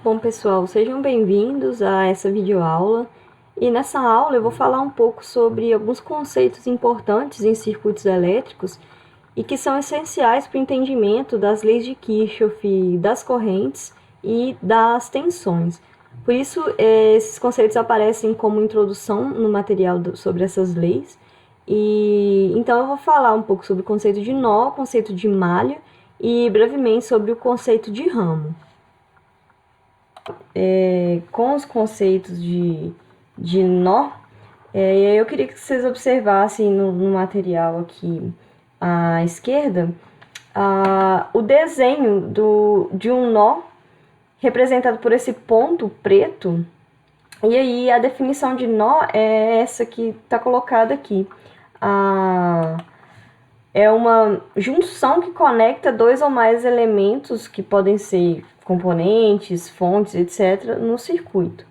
Bom, pessoal, sejam bem-vindos a essa videoaula. E nessa aula eu vou falar um pouco sobre alguns conceitos importantes em circuitos elétricos e que são essenciais para o entendimento das leis de Kirchhoff, das correntes e das tensões. Por isso, esses conceitos aparecem como introdução no material sobre essas leis. E então eu vou falar um pouco sobre o conceito de nó, o conceito de malha e brevemente sobre o conceito de ramo. Com os conceitos de nó, eu queria que vocês observassem no material aqui à esquerda o desenho de um nó representado por esse ponto preto. E aí a definição de nó é essa que está colocada aqui. É uma junção que conecta dois ou mais elementos que podem ser componentes, fontes, etc., no circuito.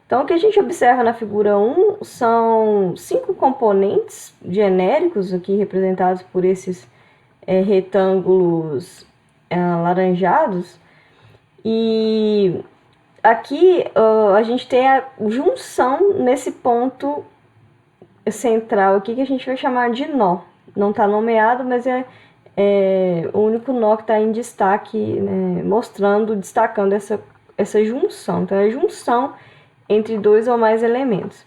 Então, o que a gente observa na figura 1 são 5 componentes genéricos, aqui representados por esses retângulos alaranjados. E aqui a gente tem a junção nesse ponto central aqui, que a gente vai chamar de nó. Não está nomeado, mas é o único nó que está em destaque, né, destacando essa junção. Então, é a junção entre dois ou mais elementos.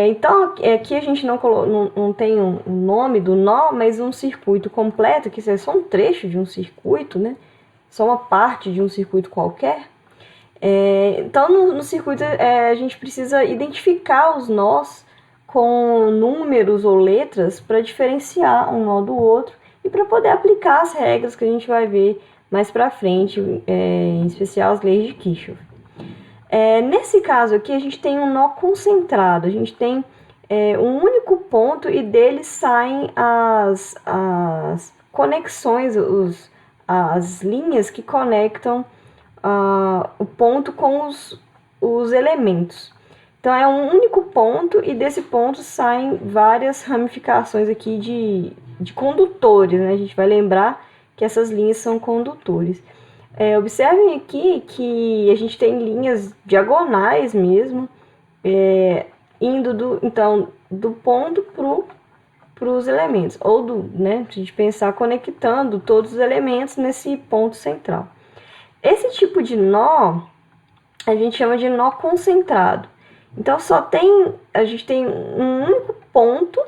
Então, aqui a gente não tem um nome do nó, mas um circuito completo, que é só um trecho de um circuito, né? Só uma parte de um circuito qualquer. Então, no circuito, a gente precisa identificar os nós com números ou letras para diferenciar um nó do outro e para poder aplicar as regras que a gente vai ver mais para frente, em especial as leis de Kirchhoff. Nesse caso aqui, a gente tem um nó concentrado, a gente tem um único ponto e dele saem as conexões, as linhas que conectam o ponto com os elementos. Então, é um único ponto e desse ponto saem várias ramificações aqui de condutores, né? A gente vai lembrar que essas linhas são condutores. Observem aqui que a gente tem linhas diagonais mesmo, indo do ponto para os elementos, ou né, a gente pensar conectando todos os elementos nesse ponto central. Esse tipo de nó a gente chama de nó concentrado. Então, a gente tem um único ponto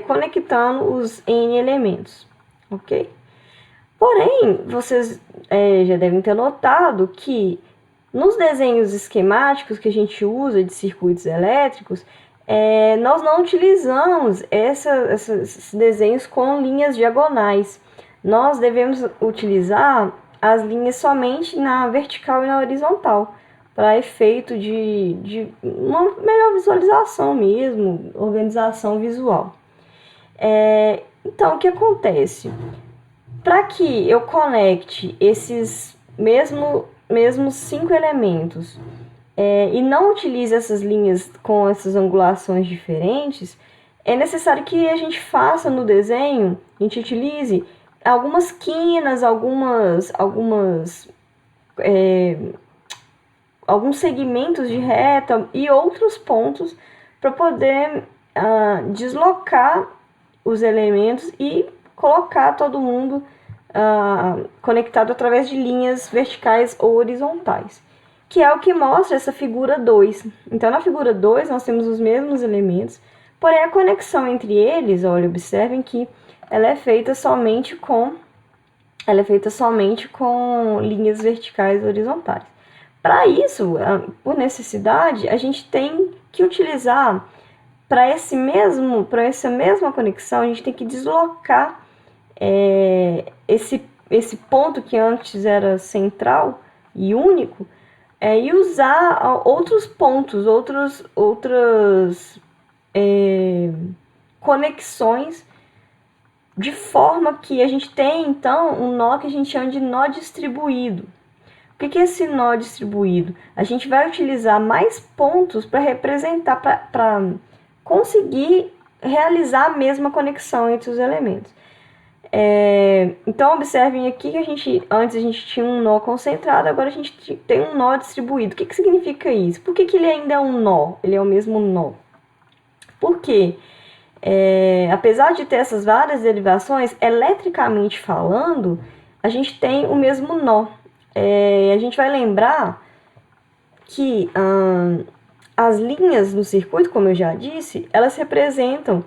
conectando os N elementos, ok? Porém, vocês já devem ter notado que nos desenhos esquemáticos que a gente usa de circuitos elétricos, nós não utilizamos esses desenhos com linhas diagonais. Nós devemos utilizar as linhas somente na vertical e na horizontal, para efeito de uma melhor visualização mesmo, organização visual. Então, o que acontece? Para que eu conecte esses mesmos 5 elementos e não utilize essas linhas com essas angulações diferentes, é necessário que a gente faça no desenho, a gente utilize algumas quinas, alguns segmentos de reta e outros pontos para poder deslocar os elementos e colocar todo mundo conectado através de linhas verticais ou horizontais, que é o que mostra essa figura 2. Então, na figura 2, nós temos os mesmos elementos, porém a conexão entre eles, olha, observem que ela é feita somente com linhas verticais e horizontais. Para isso, por necessidade, a gente tem que utilizar, para essa mesma conexão, a gente tem que deslocar esse ponto que antes era central e único, e usar outros pontos, outras conexões, de forma que a gente tem, então, um nó que a gente chama de nó distribuído. O que é esse nó distribuído? A gente vai utilizar mais pontos para representar, para conseguir realizar a mesma conexão entre os elementos. Então, observem aqui que antes a gente tinha um nó concentrado, agora a gente tem um nó distribuído. O que significa isso? Por que ele ainda é um nó? Ele é o mesmo nó. Por quê? Apesar de ter essas várias derivações, eletricamente falando, a gente tem o mesmo nó. A gente vai lembrar que as linhas no circuito, como eu já disse, elas representam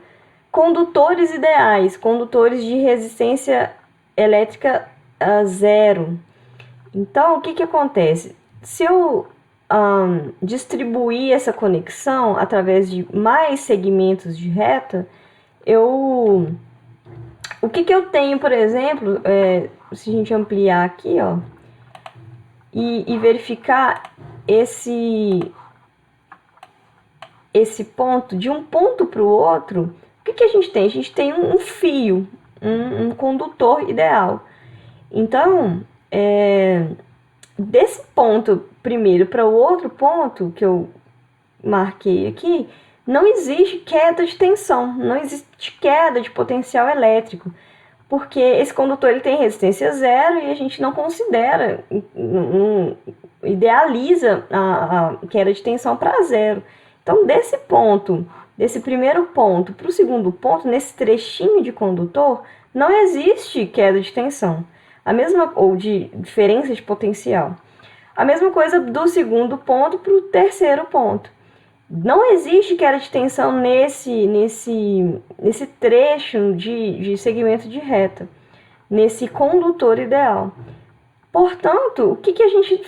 condutores ideais, condutores de resistência elétrica zero. Então, o que acontece? Se eu distribuir essa conexão através de mais segmentos de reta, o que eu tenho, por exemplo, se a gente ampliar aqui, ó, e verificar esse ponto, de um ponto para o outro, o que a gente tem? A gente tem um fio, um condutor ideal. Então, desse ponto primeiro para o outro ponto que eu marquei aqui, não existe queda de tensão, não existe queda de potencial elétrico, porque esse condutor ele tem resistência zero e a gente não considera, não idealiza a queda de tensão para zero. Então, desse primeiro ponto para o segundo ponto, nesse trechinho de condutor, não existe queda de tensão, ou de diferença de potencial. A mesma coisa do segundo ponto para o terceiro ponto. Não existe queda de tensão nesse trecho de segmento de reta, nesse condutor ideal. Portanto, o que a gente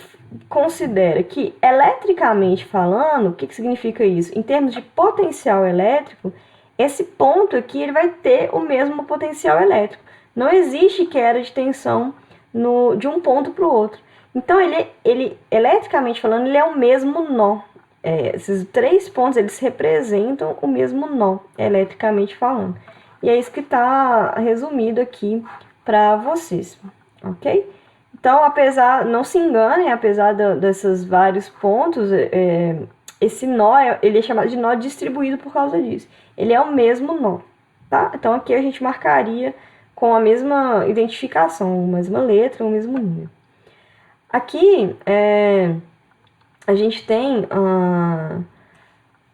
considera? Que, eletricamente falando, o que significa isso? Em termos de potencial elétrico, esse ponto aqui ele vai ter o mesmo potencial elétrico. Não existe queda de tensão de um ponto para o outro. Então, ele, eletricamente falando, ele é o mesmo nó. Esses três pontos, eles representam o mesmo nó, eletricamente falando. E é isso que está resumido aqui para vocês, ok? Então, não se enganem, apesar desses vários pontos, esse nó, ele é chamado de nó distribuído por causa disso. Ele é o mesmo nó, tá? Então, aqui a gente marcaria com a mesma identificação, a mesma letra, o mesmo número. Aqui, a gente tem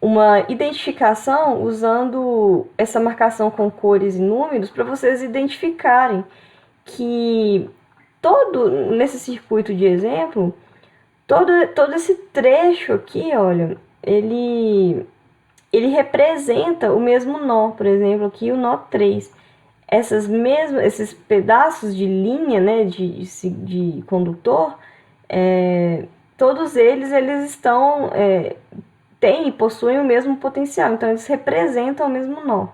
uma identificação usando essa marcação com cores e números para vocês identificarem que nesse circuito de exemplo, todo esse trecho aqui, olha, ele representa o mesmo nó. Por exemplo, aqui o nó 3. Esses pedaços de linha, né, de condutor, todos eles estão têm e possuem o mesmo potencial, então eles representam o mesmo nó.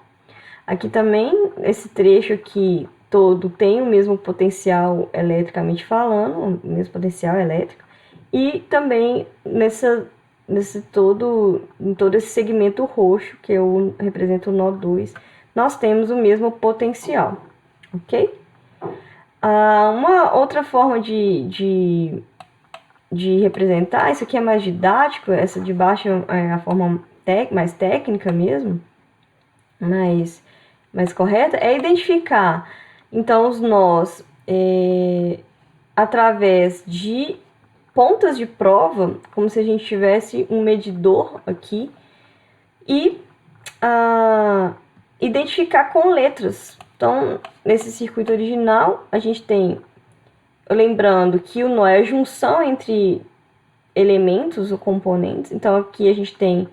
Aqui também, esse trecho aqui todo tem o mesmo potencial eletricamente falando, o mesmo potencial elétrico, e também em todo esse segmento roxo, que representa o nó 2, nós temos o mesmo potencial, ok? Uma outra forma de representar, isso aqui é mais didático, essa de baixo é a forma mais técnica mesmo, mais correta, é identificar, então, os nós através de pontas de prova, como se a gente tivesse um medidor aqui, e identificar com letras. Então, nesse circuito original, a gente tem, lembrando que o nó é a junção entre elementos ou componentes. Então, aqui a gente tem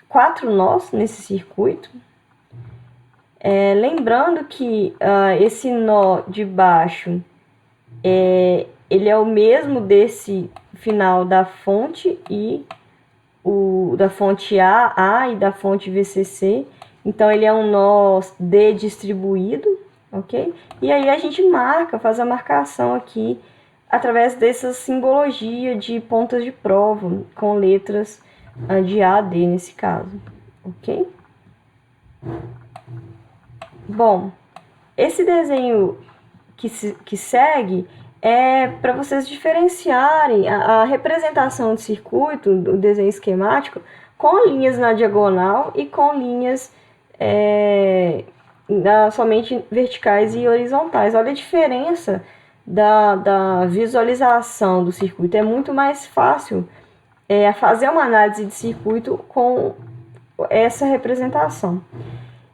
4 nós nesse circuito. Lembrando que esse nó de baixo, ele é o mesmo desse final da fonte e da fonte A e da fonte VCC. Então, ele é um nó D distribuído, ok? E aí a gente faz a marcação aqui através dessa simbologia de pontas de prova, com letras de A a D nesse caso, ok? Bom, esse desenho que segue é para vocês diferenciarem a representação de circuito, o desenho esquemático, com linhas na diagonal e com linhas somente verticais e horizontais. Olha a diferença da visualização do circuito. É muito mais fácil fazer uma análise de circuito com essa representação.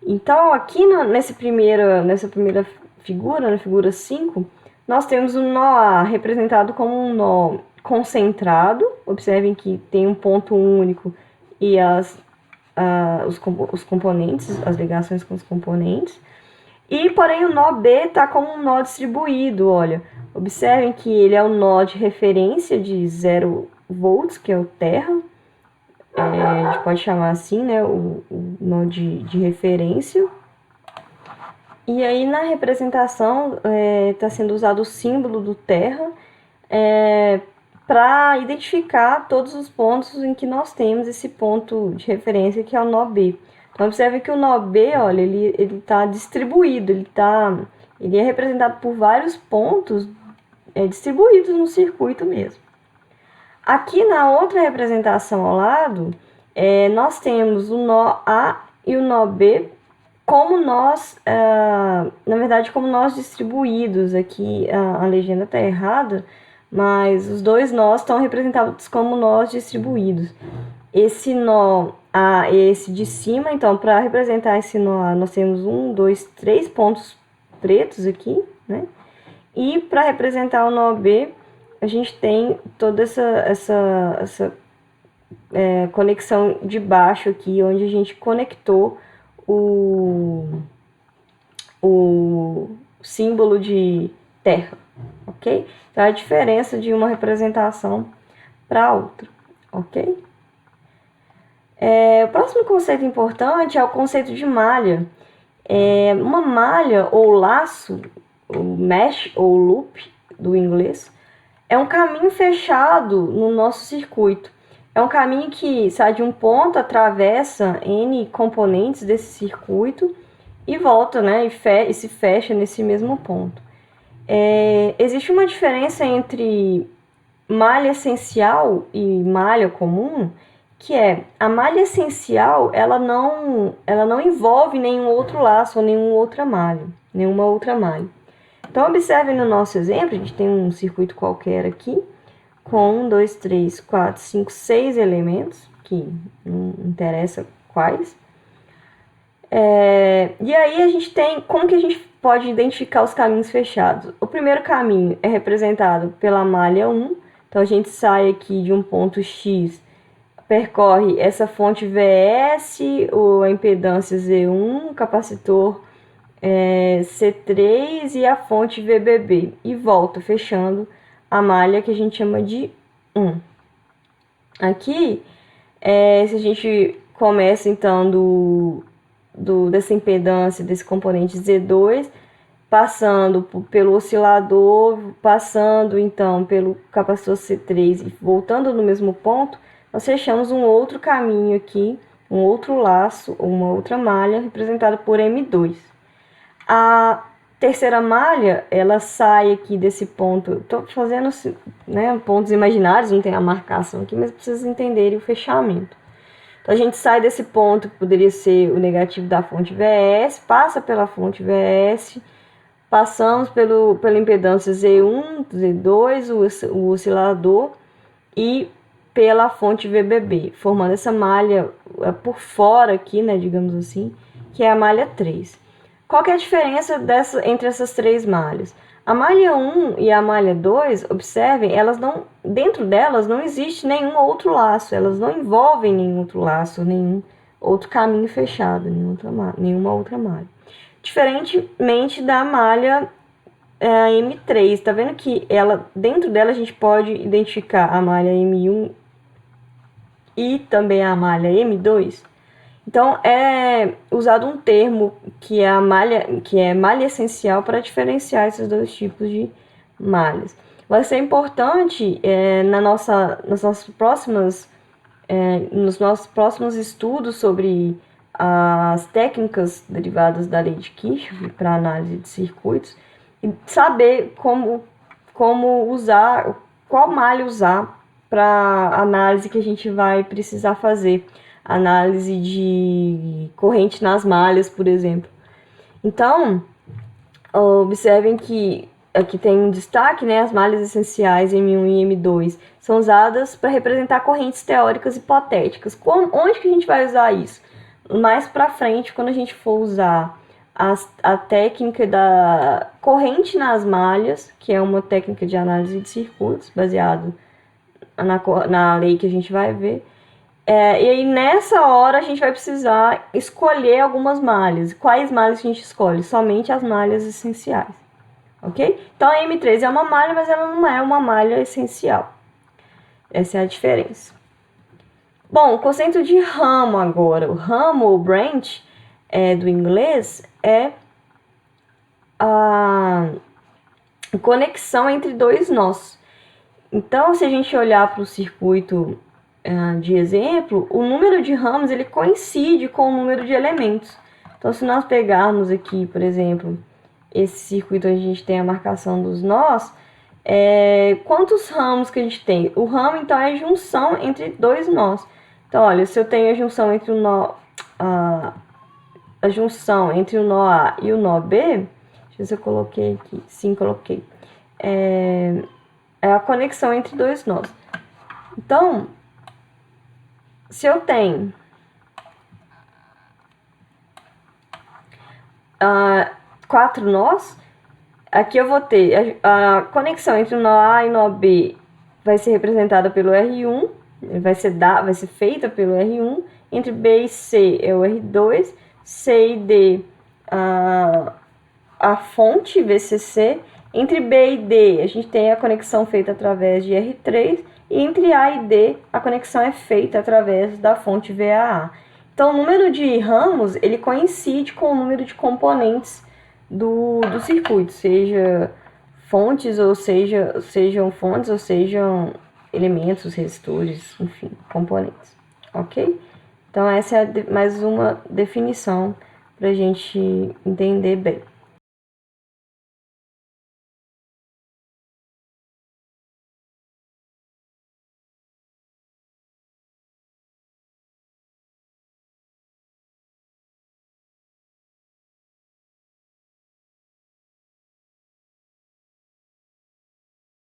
Então, aqui nessa primeira figura, na figura 5, nós temos o nó A representado como um nó concentrado. Observem que tem um ponto único e os componentes, as ligações com os componentes. E, porém, o nó B está como um nó distribuído, olha. Observem que ele é um nó de referência de 0 volts, que é o terra. A gente pode chamar assim, né, o nó de referência. E aí, na representação, está sendo usado o símbolo do terra para identificar todos os pontos em que nós temos esse ponto de referência, que é o nó B. Então, observe que o nó B, olha, ele está distribuído, ele é representado por vários pontos distribuídos no circuito mesmo. Aqui na outra representação ao lado, nós temos o nó A e o nó B como nós, na verdade, como nós distribuídos. Aqui a legenda está errada, mas os dois nós estão representados como nós distribuídos. Esse nó A é esse de cima, então para representar esse nó A nós temos 1, 2, 3 pontos pretos aqui, né? E para representar o nó B, a gente tem toda essa conexão de baixo aqui, onde a gente conectou o símbolo de terra, ok? Então, a diferença de uma representação para outra, ok? O próximo conceito importante é o conceito de malha. Uma malha ou laço, o mesh ou loop do inglês, é um caminho fechado no nosso circuito. É um caminho que sai de um ponto, atravessa N componentes desse circuito e volta, né? E se fecha nesse mesmo ponto. Existe uma diferença entre malha essencial e malha comum, que a malha essencial, ela não envolve nenhum outro laço ou nenhuma outra malha. Então, observe no nosso exemplo, a gente tem um circuito qualquer aqui, com 1, 2, 3, 4, 5, 6 elementos, que não interessa quais. E aí a gente tem, como que a gente pode identificar os caminhos fechados? O primeiro caminho é representado pela malha 1, então a gente sai aqui de um ponto X, percorre essa fonte VS, a impedância Z1, o capacitor C3 e a fonte VBB, e volta fechando a malha que a gente chama de 1. Aqui, se a gente começa então dessa impedância, desse componente Z2, passando pelo oscilador, passando então pelo capacitor C3 e voltando no mesmo ponto, nós fechamos um outro caminho aqui, um outro laço, uma outra malha, representada por M2. A terceira malha, ela sai aqui desse ponto, estou fazendo pontos imaginários, não tem a marcação aqui, mas vocês entenderem o fechamento. Então, a gente sai desse ponto, que poderia ser o negativo da fonte VS, passa pela fonte VS, passamos pela impedância Z1, Z2, o oscilador, e pela fonte VBB, formando essa malha por fora aqui, né, digamos assim, que é a malha 3. Qual que é a diferença entre essas três malhas? A malha 1 e a malha 2, observem, dentro delas não existe nenhum outro laço, elas não envolvem nenhum outro laço, nenhum outro caminho fechado, nenhuma outra malha. Diferentemente da malha M3, tá vendo que dentro dela a gente pode identificar a malha M1 e também a malha M2? Então, é usado um termo que é malha essencial para diferenciar esses dois tipos de malhas. Vai ser importante nos nossos próximos estudos sobre as técnicas derivadas da lei de Kirchhoff para análise de circuitos e saber como usar, qual malha usar para a análise que a gente vai precisar fazer. Análise de corrente nas malhas, por exemplo. Então, observem que aqui tem um destaque, né? As malhas essenciais M1 e M2 são usadas para representar correntes teóricas hipotéticas. Onde que a gente vai usar isso? Mais para frente, quando a gente for usar a técnica da corrente nas malhas, que é uma técnica de análise de circuitos, baseado na lei que a gente vai ver. E aí, nessa hora, a gente vai precisar escolher algumas malhas. Quais malhas a gente escolhe? Somente as malhas essenciais. Ok? Então, a M3 é uma malha, mas ela não é uma malha essencial. Essa é a diferença. Bom, o conceito de ramo agora. O ramo, ou branch, do inglês, é a conexão entre dois nós. Então, se a gente olhar para o circuito de exemplo, o número de ramos ele coincide com o número de elementos. Então, se nós pegarmos aqui, por exemplo, esse circuito onde a gente tem a marcação dos nós, quantos ramos que a gente tem? O ramo, então, é a junção entre dois nós. Então, olha, se eu tenho a junção entre o nó a junção entre o nó A e o nó B, deixa eu ver se eu coloquei aqui. Sim, coloquei. É a conexão entre dois nós. Então, se eu tenho quatro nós, aqui eu vou ter a conexão entre o nó A e o nó B vai ser representada pelo R1, vai ser feita pelo R1, entre B e C é o R2, C e D a fonte VCC, entre B e D a gente tem a conexão feita através de R3, e entre A e D a conexão é feita através da fonte VAA. Então, o número de ramos ele coincide com o número de componentes do circuito, seja fontes ou sejam fontes ou sejam elementos, resistores, enfim, componentes, ok? Então, essa é mais uma definição para a gente entender bem.